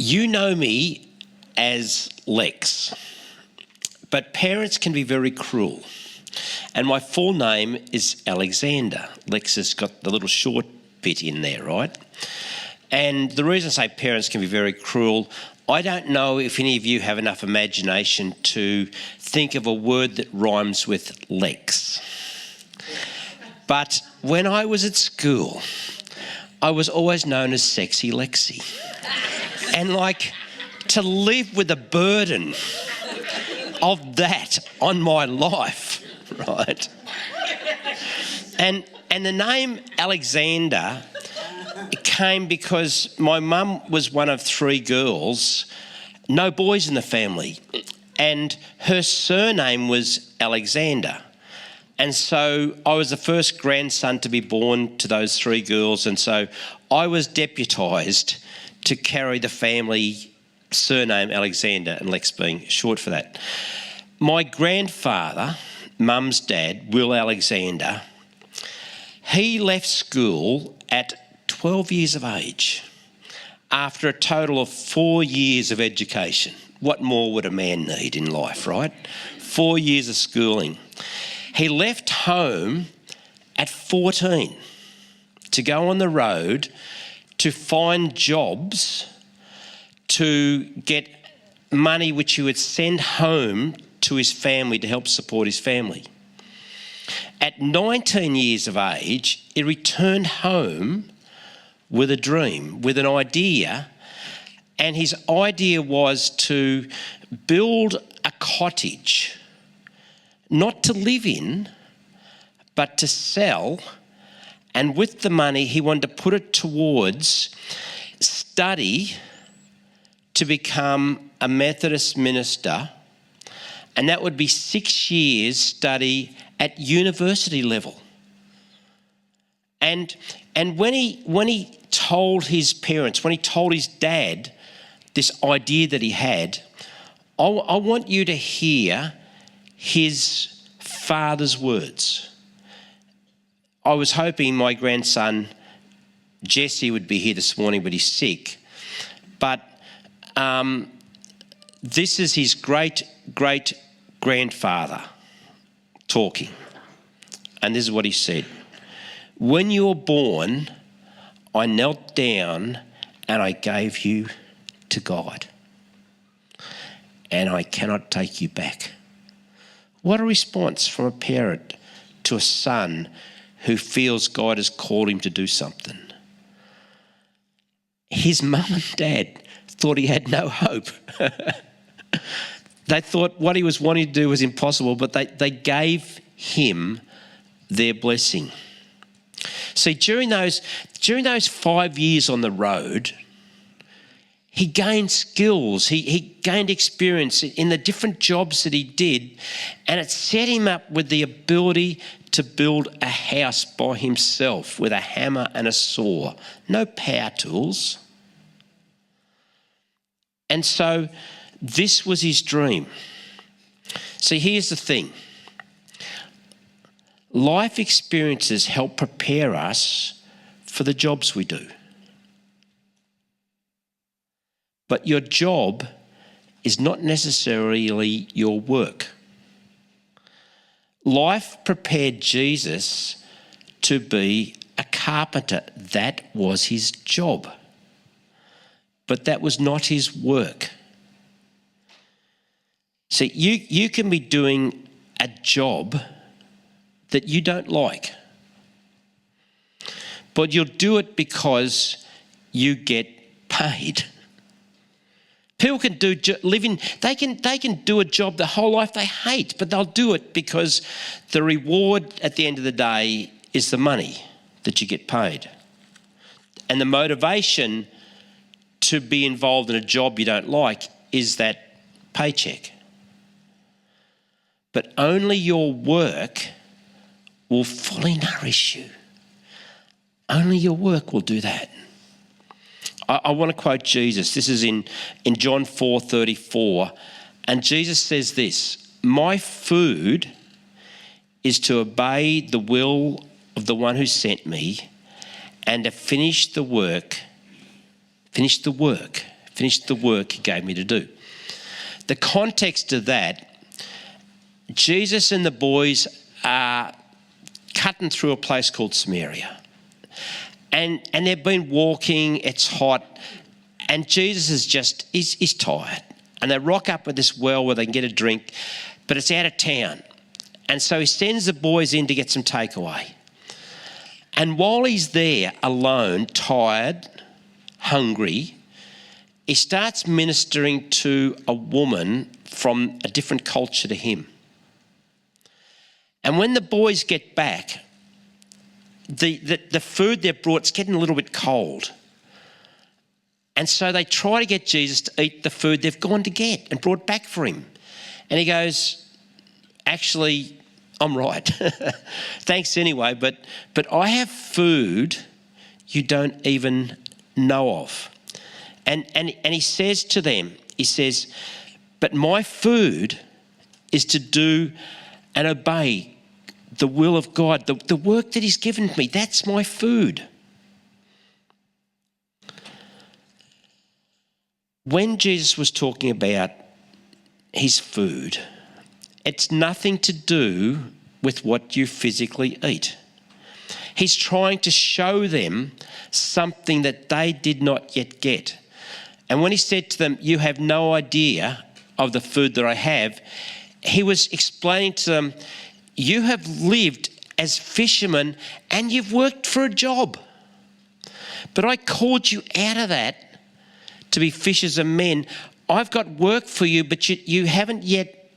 You know me as Lex, but parents can be very cruel. And my full name is Alexander. Lex has got the little short bit in there, right? And the reason I say parents can be very cruel, I don't know if any of you have enough imagination to think of a word that rhymes with Lex. But when I was at school, I was always known as Sexy Lexi. And to live with the burden of that on my life, right? And the name Alexander came because my mum was one of three girls, no boys in the family, and her surname was Alexander. And so I was the first grandson to be born to those three girls, and so I was deputised to carry the family surname Alexander, and Lex being short for that. My grandfather, Mum's dad, Will Alexander, he left school at 12 years of age after a total of 4 years of education. What more would a man need in life, right? 4 years of schooling. He left home at 14 to go on the road to find jobs to get money which he would send home to his family to help support his family. At 19 years of age, he returned home with a dream, with an idea, and his idea was to build a cottage, not to live in, but to sell. And with the money, he wanted to put it towards study to become a Methodist minister, and that would be 6 years study at university level. And when he told his parents, when he told his dad this idea that he had, I want you to hear his father's words. I was hoping my grandson Jesse would be here this morning, but he's sick. But this is his great-great-grandfather talking. And this is what he said. When you were born, I knelt down and I gave you to God. And I cannot take you back. What a response from a parent to a son who feels God has called him to do something. His mum and dad thought he had no hope. They thought what he was wanting to do was impossible, but they gave him their blessing. See, during those 5 years on the road, he gained skills, he gained experience in the different jobs that he did, and it set him up with the ability to build a house by himself with a hammer and a saw. No power tools. And so this was his dream. See, here's the thing. Life experiences help prepare us for the jobs we do. But your job is not necessarily your work. Life prepared Jesus to be a carpenter. That was his job. But that was not his work. See, you can be doing a job that you don't like, but you'll do it because you get paid. People can do they can do a job their whole life they hate, but they'll do it because the reward at the end of the day is the money that you get paid. And the motivation to be involved in a job you don't like is that paycheck. But only your work will fully nourish you. Only your work will do that. I want to quote Jesus. This is in John 4:34. And Jesus says this, "My food is to obey the will of the one who sent me and to finish the work finished the work he gave me to do. The context of that, Jesus and the boys are cutting through a place called Samaria. And they've been walking, it's hot, and Jesus is just, he's tired. And they rock up at this well where they can get a drink, but it's out of town. And so he sends the boys in to get some takeaway. And while he's there alone, tired, hungry, he starts ministering to a woman from a different culture to him. And when the boys get back, the food they've brought's getting a little bit cold. And so they try to get Jesus to eat the food they've gone to get and brought back for him. And he goes, actually, I'm right. Thanks anyway, but I have food you don't even know of. And he says to them, he says, but my food is to do and obey the will of God, the work that he's given me. That's my food. When Jesus was talking about his food, it's nothing to do with what you physically eat. He's trying to show them something that they did not yet get. And when he said to them, you have no idea of the food that I have, he was explaining to them, you have lived as fishermen and you've worked for a job. But I called you out of that to be fishers of men. I've got work for you, but you haven't yet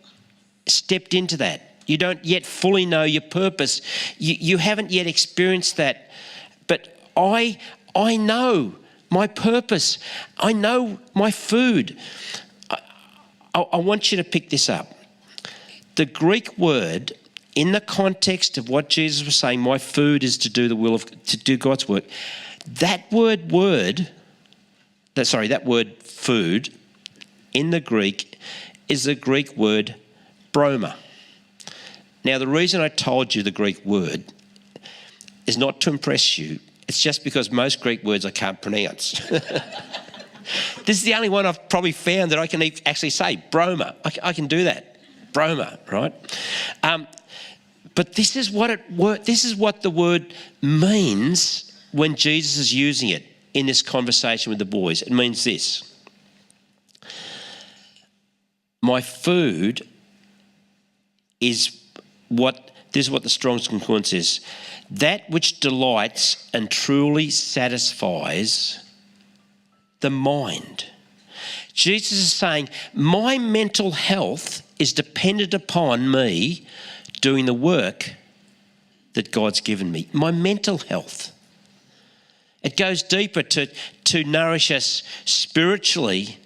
stepped into that. You don't yet fully know your purpose. You haven't yet experienced that. But I know my purpose. I know my food. I want you to pick this up. The Greek word, in the context of what Jesus was saying, my food is to do God's work. That word food in the Greek is the Greek word broma. Now, the reason I told you the Greek word is not to impress you. It's just because most Greek words I can't pronounce. This is the only one I've probably found that I can actually say, broma. I can do that. Broma, right? But this is what the word means when Jesus is using it in this conversation with the boys. It means this. My food is this is what the Strong's Concordance is. That which delights and truly satisfies the mind. Jesus is saying, my mental health is dependent upon me doing the work that God's given me. My mental health. It goes deeper to nourish us spiritually,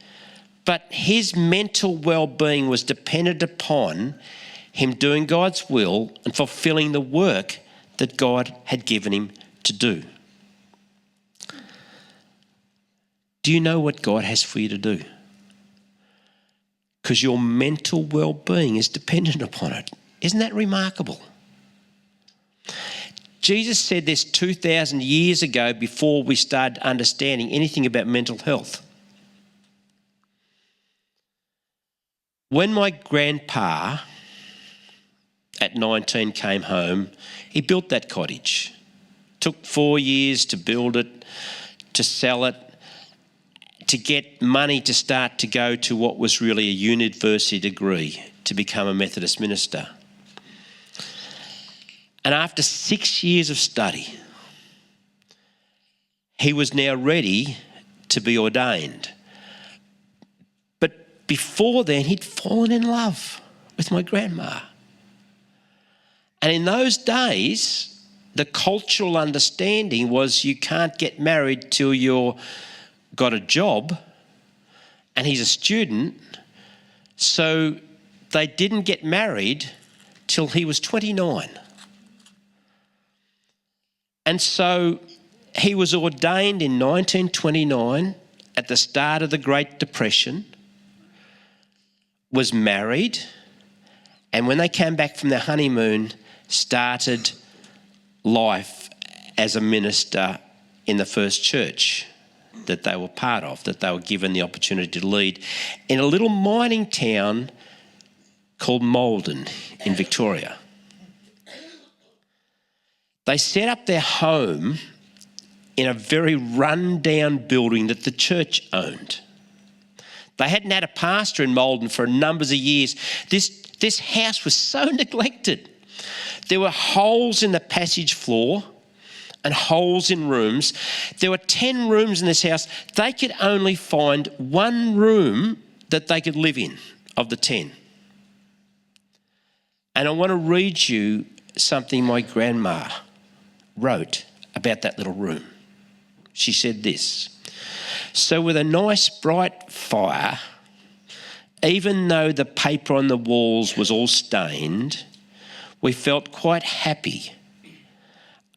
but his mental well-being was dependent upon him doing God's will and fulfilling the work that God had given him to do. Do you know what God has for you to do? Because your mental well-being is dependent upon it. Isn't that remarkable? Jesus said this 2,000 years ago before we started understanding anything about mental health. When my grandpa at 19 came home, he built that cottage. Took 4 years to build it, to sell it, to get money to start to go to what was really a university degree to become a Methodist minister. And after 6 years of study, he was now ready to be ordained. But before then, he'd fallen in love with my grandma. And in those days, the cultural understanding was you can't get married till you've got a job, and he's a student, so they didn't get married till he was 29. And so he was ordained in 1929 at the start of the Great Depression, was married, and when they came back from their honeymoon, started life as a minister in the first church. that they were part of, that they were given the opportunity to lead in a little mining town called Maldon in Victoria. They set up their home in a very run-down building that the church owned. They hadn't had a pastor in Maldon for numbers of years. This house was so neglected. There were holes in the passage floor and holes in rooms. There were 10 rooms in this house. They could only find one room that they could live in of the 10. And I want to read you something my grandma wrote about that little room. She said this: "So with a nice bright fire, even though the paper on the walls was all stained, we felt quite happy.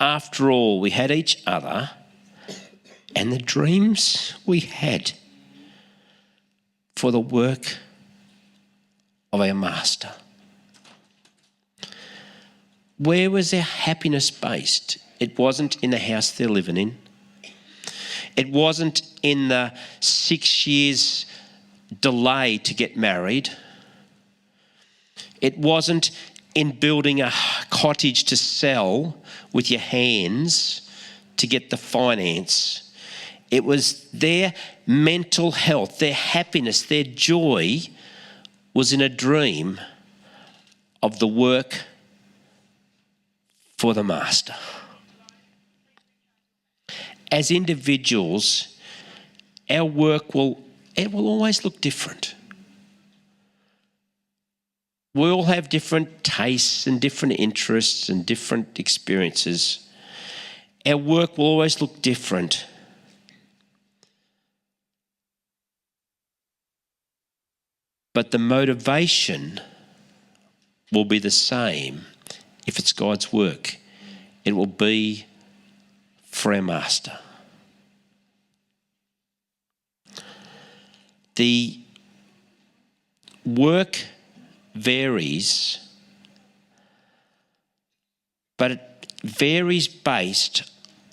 After all, we had each other and the dreams we had for the work of our Master." Where was their happiness based? It wasn't in the house they're living in. It wasn't in the 6 years delay to get married. It wasn't in building a cottage to sell with your hands to get the finance. It was their mental health, their happiness, their joy was in a dream of the work for the Master. As individuals, our work will always look different. We all have different tastes and different interests and different experiences. Our work will always look different. But the motivation will be the same if it's God's work. It will be for our Master. The work varies, but it varies based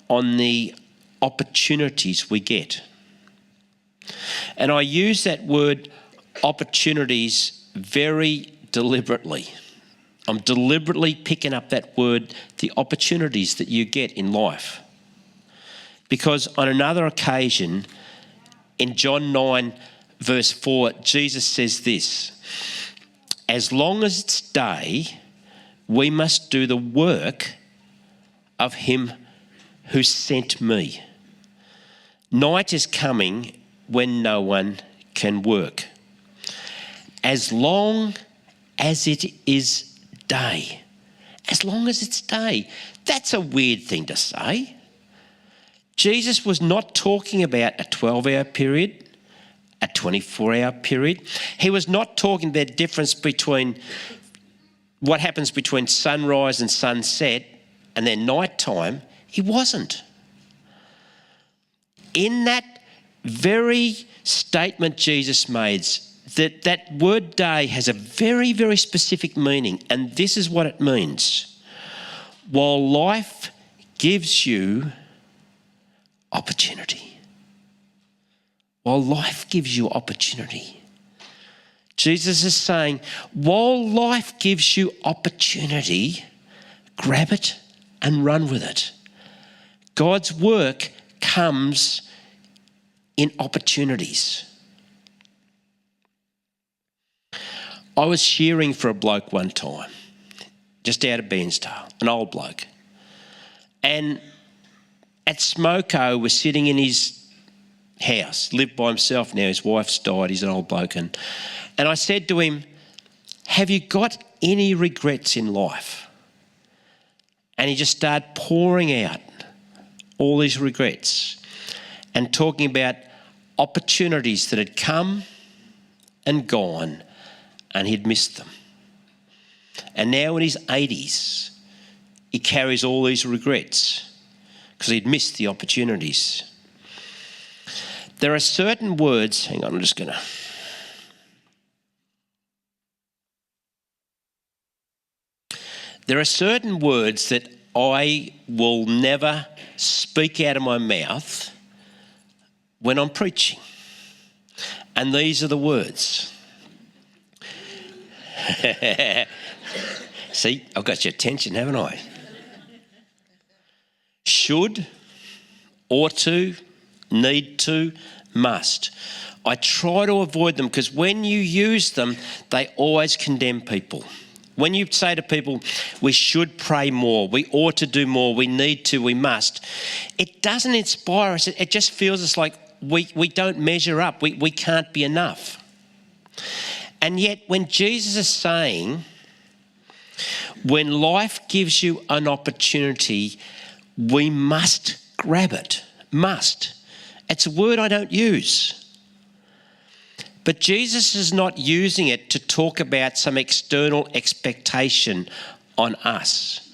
on the opportunities we get. And I use that word opportunities very deliberately. I'm deliberately picking up that word, the opportunities that you get in life. Because on another occasion, in John 9, verse 4, Jesus says this: "As long as it's day, we must do the work of him who sent me. Night is coming when no one can work. As long as it is day." As long as it's day. That's a weird thing to say. Jesus was not talking about a 12-hour period, a 24-hour period. He was not talking about the difference between what happens between sunrise and sunset and then night time. He wasn't. In that very statement Jesus made, that word day has a very, very specific meaning, and this is what it means. While life gives you opportunity. While life gives you opportunity. Jesus is saying, while life gives you opportunity, grab it and run with it. God's work comes in opportunities. I was shearing for a bloke one time, just out of Bairnsdale, an old bloke. And at Smoko was sitting in his house, lived by himself now, his wife's died, he's an old bloke. And I said to him, "Have you got any regrets in life?" And he just started pouring out all these regrets and talking about opportunities that had come and gone and he'd missed them. And now in his 80s, he carries all these regrets because he'd missed the opportunities. There are certain words, hang on, I'm just going to... There are certain words that I will never speak out of my mouth when I'm preaching. And these are the words. See, I've got your attention, haven't I? Should, ought to, need to, must. I try to avoid them because when you use them, they always condemn people. When you say to people, we should pray more, we ought to do more, we need to, we must, it doesn't inspire us. It just feels it's like we don't measure up. We can't be enough. And yet when Jesus is saying, when life gives you an opportunity, we must grab it. Must. It's a word I don't use. But Jesus is not using it to talk about some external expectation on us.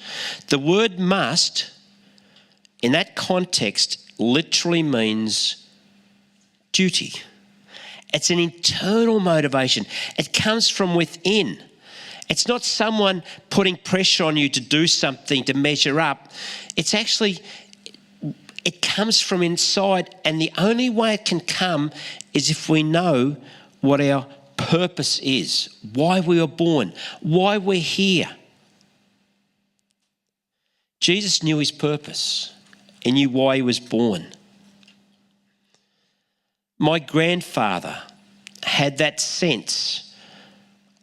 The word must, in that context, literally means duty. It's an internal motivation. It comes from within. It's not someone putting pressure on you to do something, to measure up. It's actually, it comes from inside, and the only way it can come is if we know what our purpose is, why we were born, why we're here. Jesus knew his purpose. He knew why he was born. My grandfather had that sense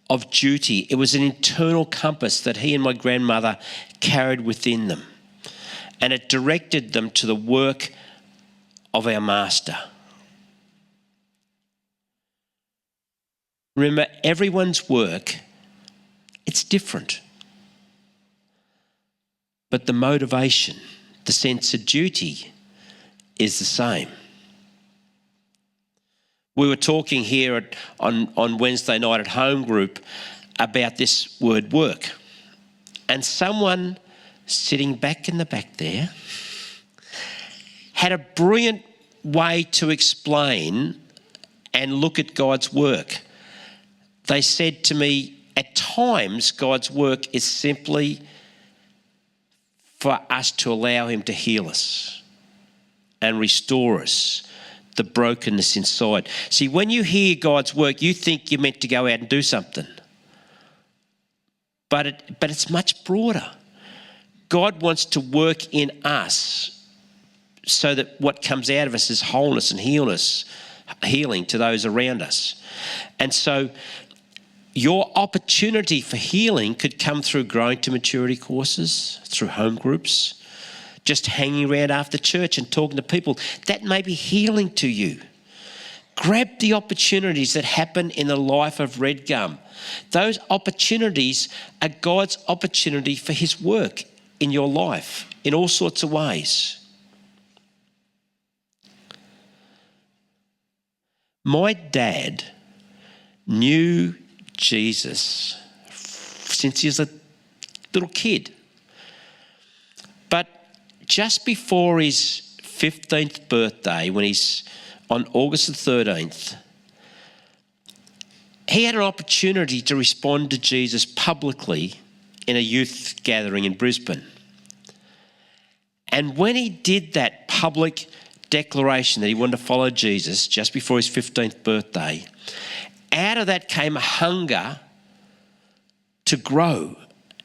of duty. It was an internal compass that he and my grandmother carried within them, and it directed them to the work of our Master. Remember, everyone's work, it's different. But the motivation, the sense of duty is the same. We were talking here on Wednesday night at home group about this word work. And someone sitting back in the back there had a brilliant way to explain and look at God's work. They said to me, at times God's work is simply for us to allow him to heal us and restore us, the brokenness inside. See, when you hear God's work, you think you're meant to go out and do something. But it's much broader. God wants to work in us so that what comes out of us is wholeness and healing to those around us. And so your opportunity for healing could come through growing to maturity courses, through home groups, just hanging around after church and talking to people. That may be healing to you. Grab the opportunities that happen in the life of Redgum. Those opportunities are God's opportunity for his work in your life in all sorts of ways. My dad knew Jesus since he was a little kid. But just before his 15th birthday, when he's on August the 13th, he had an opportunity to respond to Jesus publicly in a youth gathering in Brisbane. And when he did that public declaration that he wanted to follow Jesus just before his 15th birthday, out of that came a hunger to grow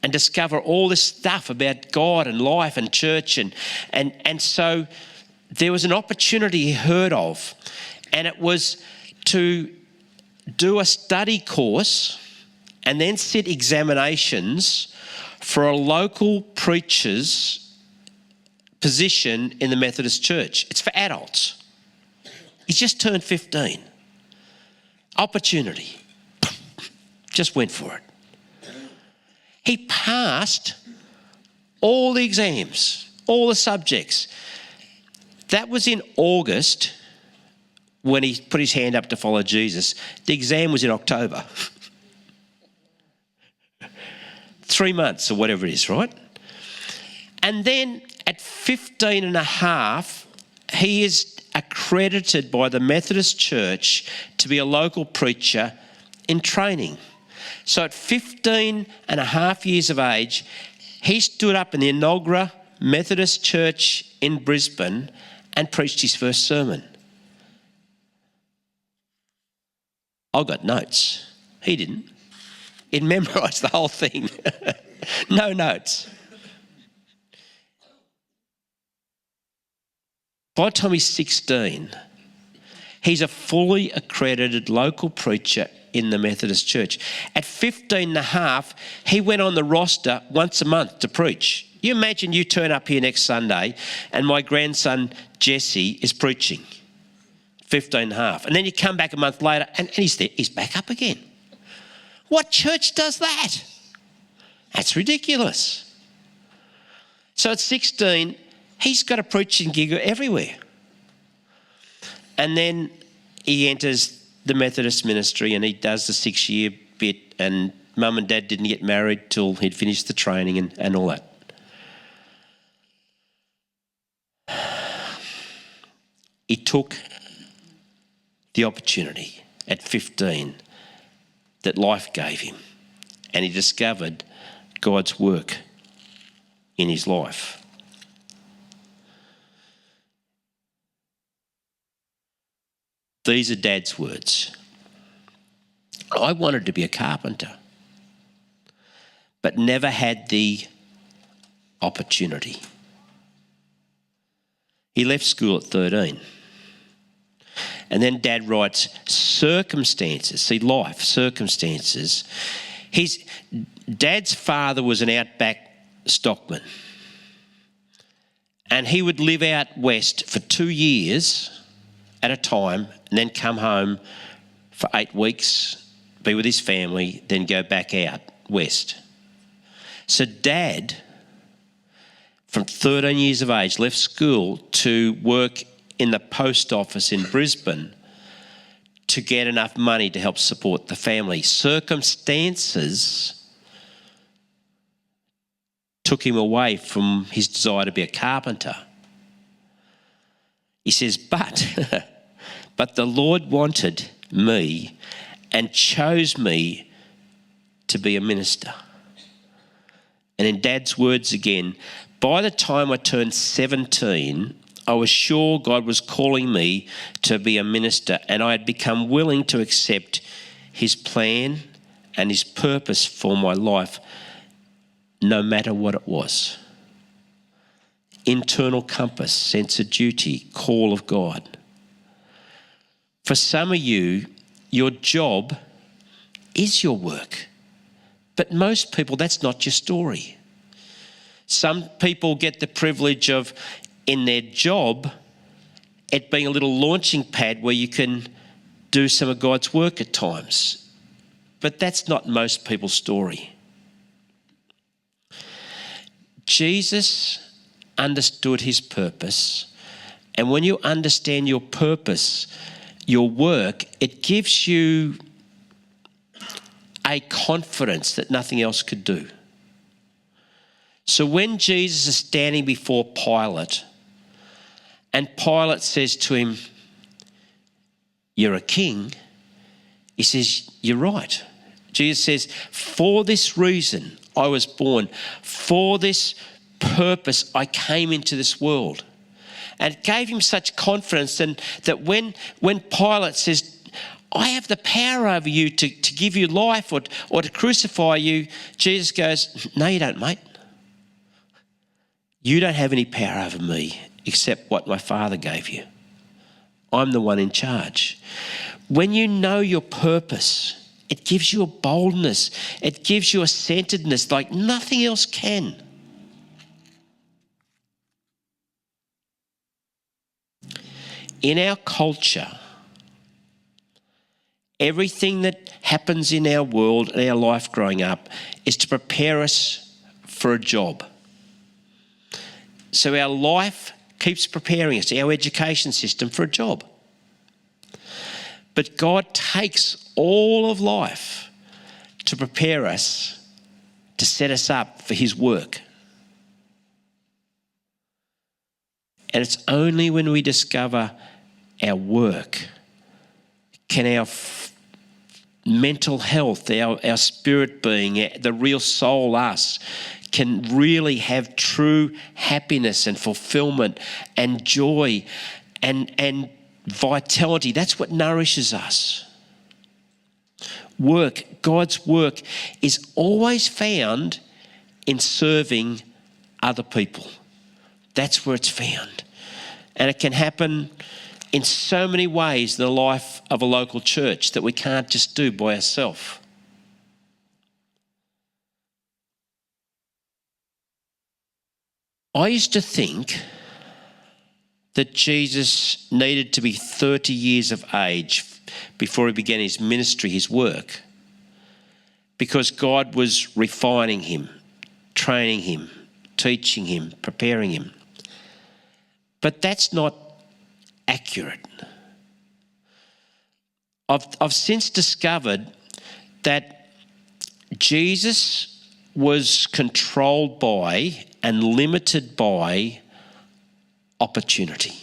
and discover all this stuff about God and life and church. And so there was an opportunity he heard of, and it was to do a study course and then sit examinations for a local preacher's position in the Methodist Church. It's for adults. He just turned 15. Opportunity. Just went for it. He passed all the exams, all the subjects. That was in August when he put his hand up to follow Jesus. The exam was in October. 3 months or whatever it is, right? And then at 15 and a half, he is accredited by the Methodist Church to be a local preacher in training. So at 15 and a half years of age, he stood up in the inaugural Methodist Church in Brisbane and preached his first sermon. I got notes. He didn't. He'd memorised the whole thing. No notes. By the time he's 16, he's a fully accredited local preacher in the Methodist Church. At 15 and a half, he went on the roster once a month to preach. You imagine you turn up here next Sunday and my grandson Jesse is preaching, 15 and a half. And then you come back a month later and he's there, he's back up again. What church does that? That's ridiculous. So at 16, he's got a preaching gig everywhere. And then he enters the Methodist ministry and he does the 6-year bit, and mum and dad didn't get married till he'd finished the training and all that. He took the opportunity at 15 that life gave him, and he discovered God's work in his life. These are Dad's words. I wanted to be a carpenter, but never had the opportunity. He left school at 13. And then Dad writes, circumstances, see, life, circumstances. His Dad's father was an outback stockman. And he would live out west for 2 years at a time and then come home for 8 weeks, be with his family, then go back out west. So Dad, from 13 years of age, left school to work in the post office in Brisbane to get enough money to help support the family. Circumstances took him away from his desire to be a carpenter. He says, but the Lord wanted me and chose me to be a minister. And in Dad's words again, by the time I turned 17, I was sure God was calling me to be a minister, and I had become willing to accept his plan and his purpose for my life, no matter what it was. Internal compass, sense of duty, call of God. For some of you, your job is your work. But most people, that's not your story. Some people get the privilege of, in their job, it being a little launching pad where you can do some of God's work at times. But that's not most people's story. Jesus understood his purpose. And when you understand your purpose, your work, it gives you a confidence that nothing else could do. So when Jesus is standing before Pilate, and Pilate says to him, "You're a king," he says, "You're right." Jesus says, "For this reason I was born. For this purpose I came into this world." And it gave him such confidence that when Pilate says, "I have the power over you to give you life or to crucify you," Jesus goes, "No, you don't, mate. You don't have any power over me except what my Father gave you. I'm the one in charge." When you know your purpose, it gives you a boldness. It gives you a centeredness like nothing else can. In our culture, everything that happens in our world and our life growing up is to prepare us for a job. So our life keeps preparing us, our education system, for a job. But God takes all of life to prepare us, to set us up for his work. And it's only when we discover our work can our mental health, our spirit being, the real soul, us, can really have true happiness and fulfillment and joy and vitality. That's what nourishes us. work, God's work, is always found in serving other people. That's where it's found. And it can happen in so many ways in the life of a local church that we can't just do by ourselves. I used to think that Jesus needed to be 30 years of age before he began his ministry, his work, because God was refining him, training him, teaching him, preparing him. But that's not accurate. I've since discovered that Jesus was controlled by and limited by opportunity.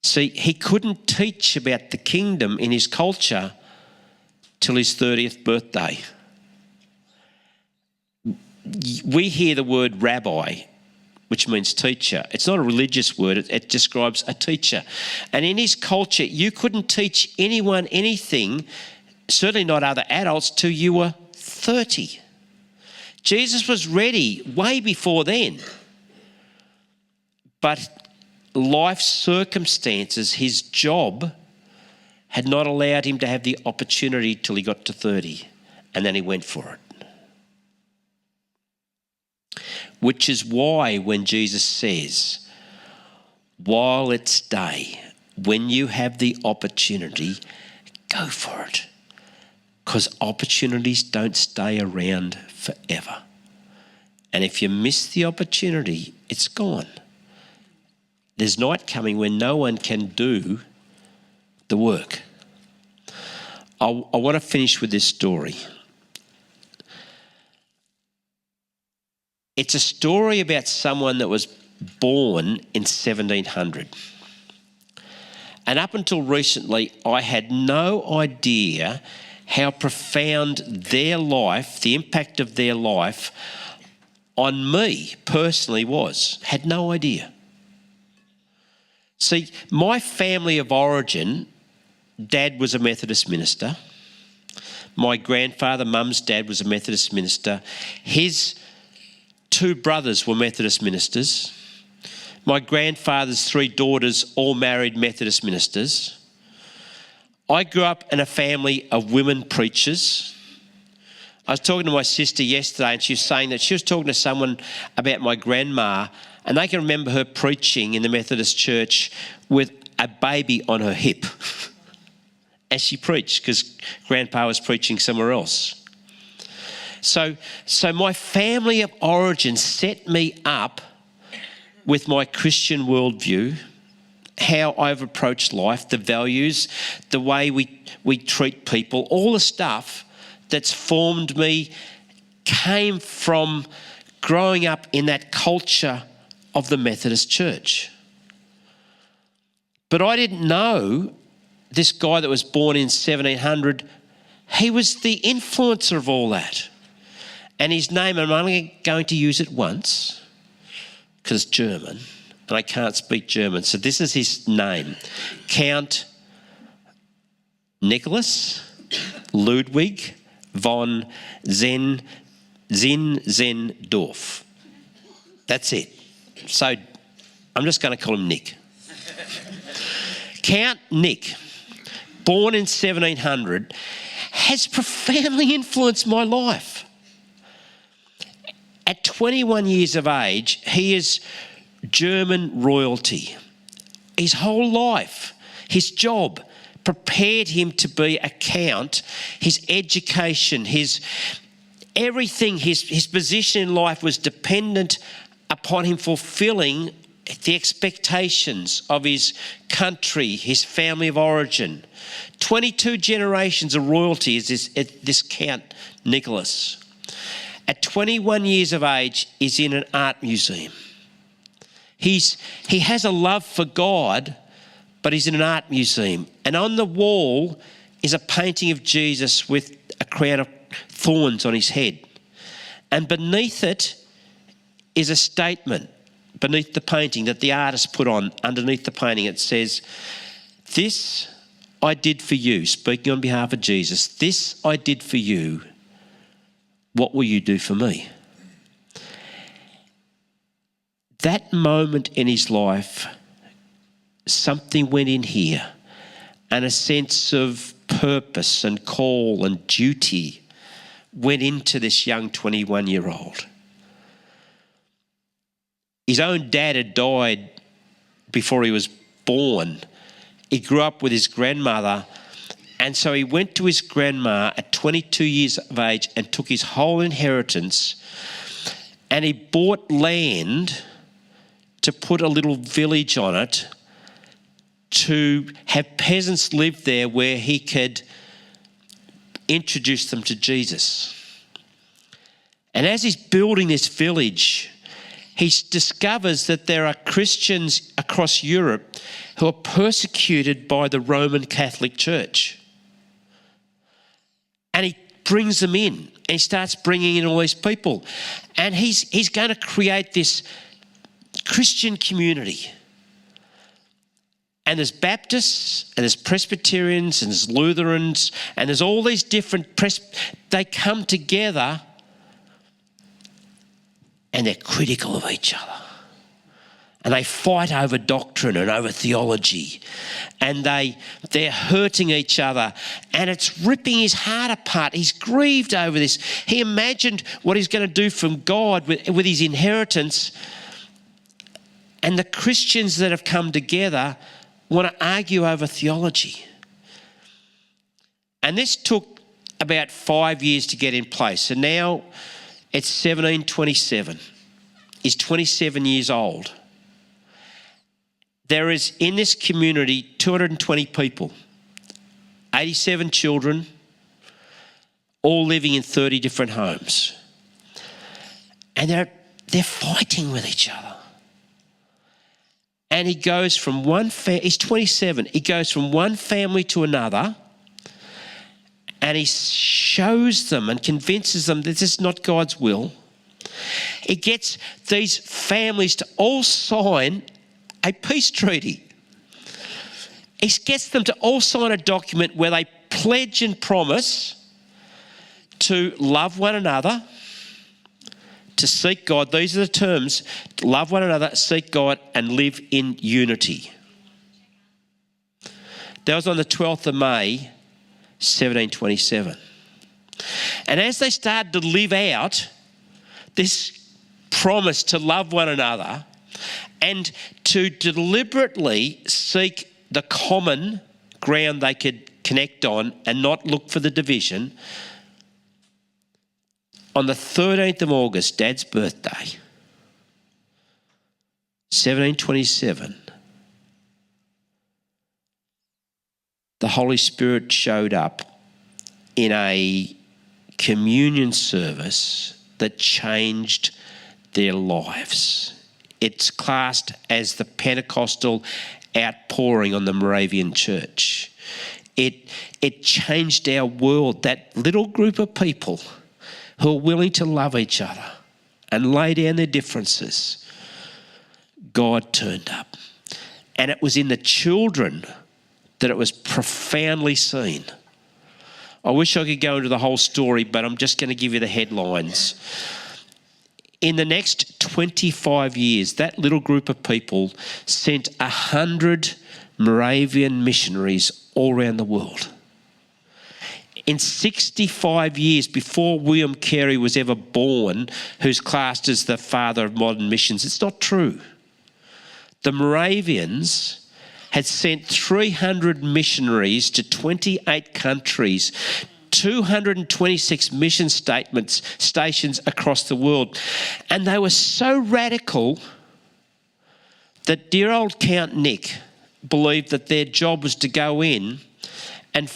See, he couldn't teach about the kingdom in his culture till his 30th birthday. We hear the word rabbi, which means teacher. It's not a religious word, it describes a teacher. And in his culture, you couldn't teach anyone anything, certainly not other adults, till you were 30. Jesus was ready way before then. But life's circumstances, his job, had not allowed him to have the opportunity till he got to 30. And then he went for it. Which is why when Jesus says, while it's day, when you have the opportunity, go for it. Because opportunities don't stay around forever. And if you miss the opportunity, it's gone. There's night coming when no one can do the work. I want to finish with this story. It's a story about someone that was born in 1700. And up until recently, I had no idea how profound their life, the impact of their life on me personally was. Had no idea. See, my family of origin, Dad was a Methodist minister. My grandfather, Mum's dad, was a Methodist minister. His two brothers were Methodist ministers. My grandfather's three daughters all married Methodist ministers. I grew up in a family of women preachers. I was talking to my sister yesterday and she was saying that she was talking to someone about my grandma and they can remember her preaching in the Methodist church with a baby on her hip as she preached because Grandpa was preaching somewhere else. So my family of origin set me up with my Christian worldview, how I've approached life, the values, the way we treat people, all the stuff that's formed me came from growing up in that culture of the Methodist Church. But I didn't know this guy that was born in 1700, he was the influencer of all that. And his name, I'm only going to use it once because it's German and I can't speak German. So this is his name, Count Nicholas Ludwig von Zinzendorf. That's it. So I'm just going to call him Nick. Count Nick, born in 1700, has profoundly influenced my life. At 21 years of age, he is German royalty. His whole life, his job, prepared him to be a count. His education, his everything, his position in life was dependent upon him fulfilling the expectations of his country, his family of origin. 22 generations of royalty is this Count Nicholas. At 21 years of age, is in an art museum. He has a love for God, but he's in an art museum. And on the wall is a painting of Jesus with a crown of thorns on his head. And beneath it is a statement, beneath the painting that the artist put on underneath the painting. It says, "This I did for you, speaking on behalf of Jesus, this I did for you, what will you do for me? That moment in his life, something went in here, and a sense of purpose and call and duty went into this young 21-year-old. His own dad had died before he was born. He grew up with his grandmother, and so he went to his grandma at 22 years of age and took his whole inheritance, and he bought land to put a little village on it to have peasants live there where he could introduce them to Jesus. And as he's building this village, he discovers that there are Christians across Europe who are persecuted by the Roman Catholic Church. And he brings them in, and he starts bringing in all these people. And he's going to create this Christian community. And there's Baptists, and there's Presbyterians, and there's Lutherans, and there's all these different they come together, and they're critical of each other. And they fight over doctrine and over theology. And they're hurting each other. And it's ripping his heart apart. He's grieved over this. He imagined what he's going to do from God with his inheritance. And the Christians that have come together want to argue over theology. And this took about 5 years to get in place. So now it's 1727. He's 27 years old. There is in this community 220 people, 87 children, all living in 30 different homes. And they're fighting with each other. And he goes from he's 27, he goes from one family to another, and he shows them and convinces them that this is not God's will. He gets these families to all sign a peace treaty. He gets them to all sign a document where they pledge and promise to love one another, to seek God. These are the terms: to love one another, seek God, and live in unity. That was on the 12th of May, 1727. And as they started to live out this promise to love one another and to deliberately seek the common ground they could connect on and not look for the division, on the 13th of August, Dad's birthday, 1727, the Holy Spirit showed up in a communion service that changed their lives. It's classed as the Pentecostal outpouring on the Moravian church. It changed our world. That little group of people who are willing to love each other and lay down their differences, God turned up. And it was in the children that it was profoundly seen. I wish I could go into the whole story, but I'm just going to give you the headlines. In the next 25 years, that little group of people sent 100 Moravian missionaries all around the world. In 65 years, before William Carey was ever born, who's classed as the father of modern missions, it's not true. The Moravians had sent 300 missionaries to 28 countries, 226 mission stations across the world. And they were so radical that dear old Count Nick believed that their job was to go in and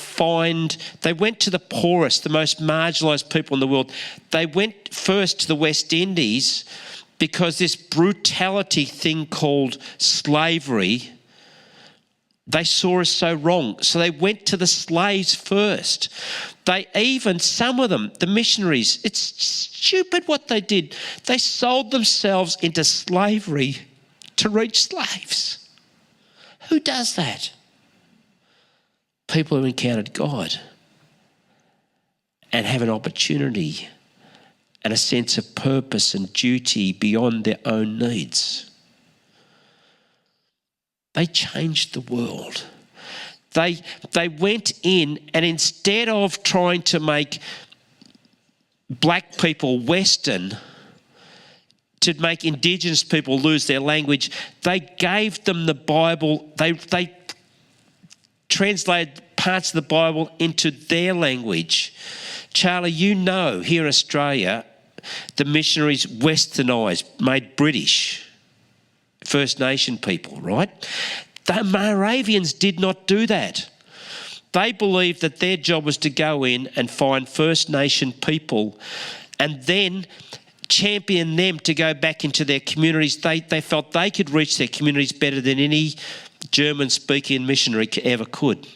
they went to the poorest, the most marginalised people in the world. They went first to the West Indies because this brutality thing called slavery, they saw as so wrong. So they went to the slaves first. Some of them, the missionaries, it's stupid what they did. They sold themselves into slavery to reach slaves. Who does that? people who encountered God and have an opportunity and a sense of purpose and duty beyond their own needs. They changed the world. They went in, and instead of trying to make black people Western, to make Indigenous people lose their language, they gave them the Bible. They translated parts of the Bible into their language. Charlie, you know, here in Australia, the missionaries westernised, made British, First Nation people, right? The Moravians did not do that. They believed that their job was to go in and find First Nation people and then champion them to go back into their communities. They felt they could reach their communities better than any German-speaking missionary ever could.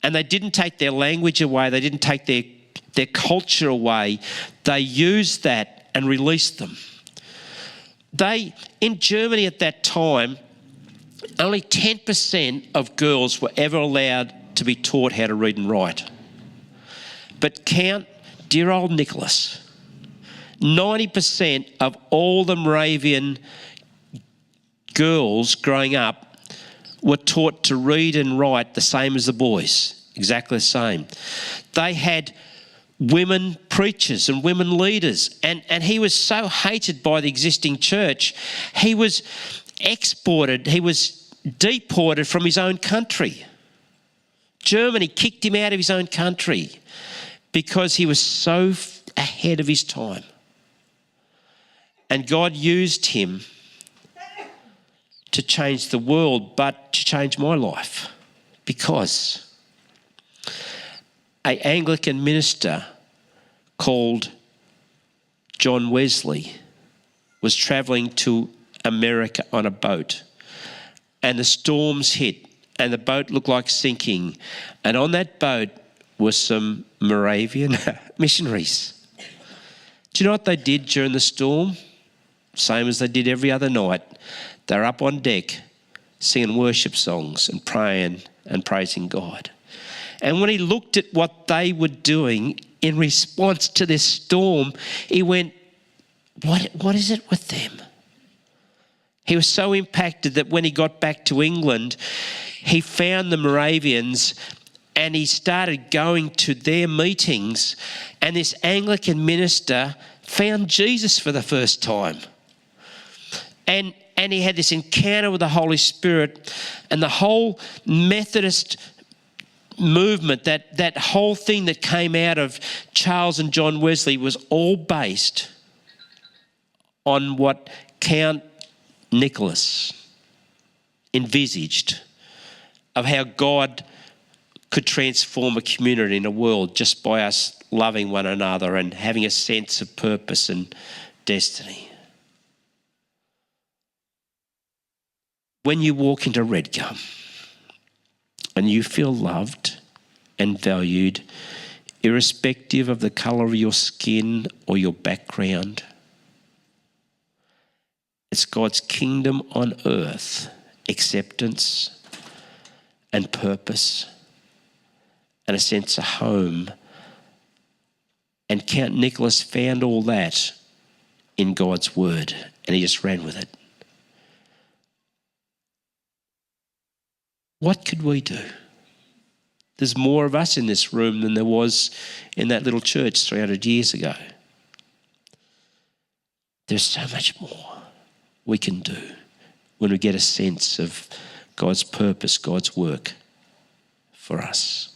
And they didn't take their language away. They didn't take their culture away. They used that and released them. In Germany at that time, only 10% of girls were ever allowed to be taught how to read and write. But count dear old Nicholas. 90% of all the Moravian girls growing up were taught to read and write the same as the boys, exactly the same. They had women preachers and women leaders, and he was so hated by the existing church, he was exported, he was deported from his own country. Germany kicked him out of his own country because he was so ahead of his time. And God used him to change the world, but to change my life, because an Anglican minister called John Wesley was travelling to America on a boat, and the storms hit and the boat looked like sinking, and on that boat were some Moravian missionaries. Do you know what they did during the storm? Same as they did every other night. They were up on deck singing worship songs and praying and praising God. And when he looked at what they were doing in response to this storm, he went, what is it with them? He was so impacted that when he got back to England, he found the Moravians and he started going to their meetings, and this Anglican minister found Jesus for the first time. And he had this encounter with the Holy Spirit, and the whole Methodist movement, that whole thing that came out of Charles and John Wesley was all based on what Count Nicholas envisaged of how God could transform a community and a world just by us loving one another and having a sense of purpose and destiny. When you walk into Redgum and you feel loved and valued, irrespective of the colour of your skin or your background, it's God's kingdom on earth, acceptance and purpose and a sense of home. And Count Nicholas found all that in God's word, and he just ran with it. What could we do? There's more of us in this room than there was in that little church 300 years ago. There's so much more we can do when we get a sense of God's purpose, God's work for us.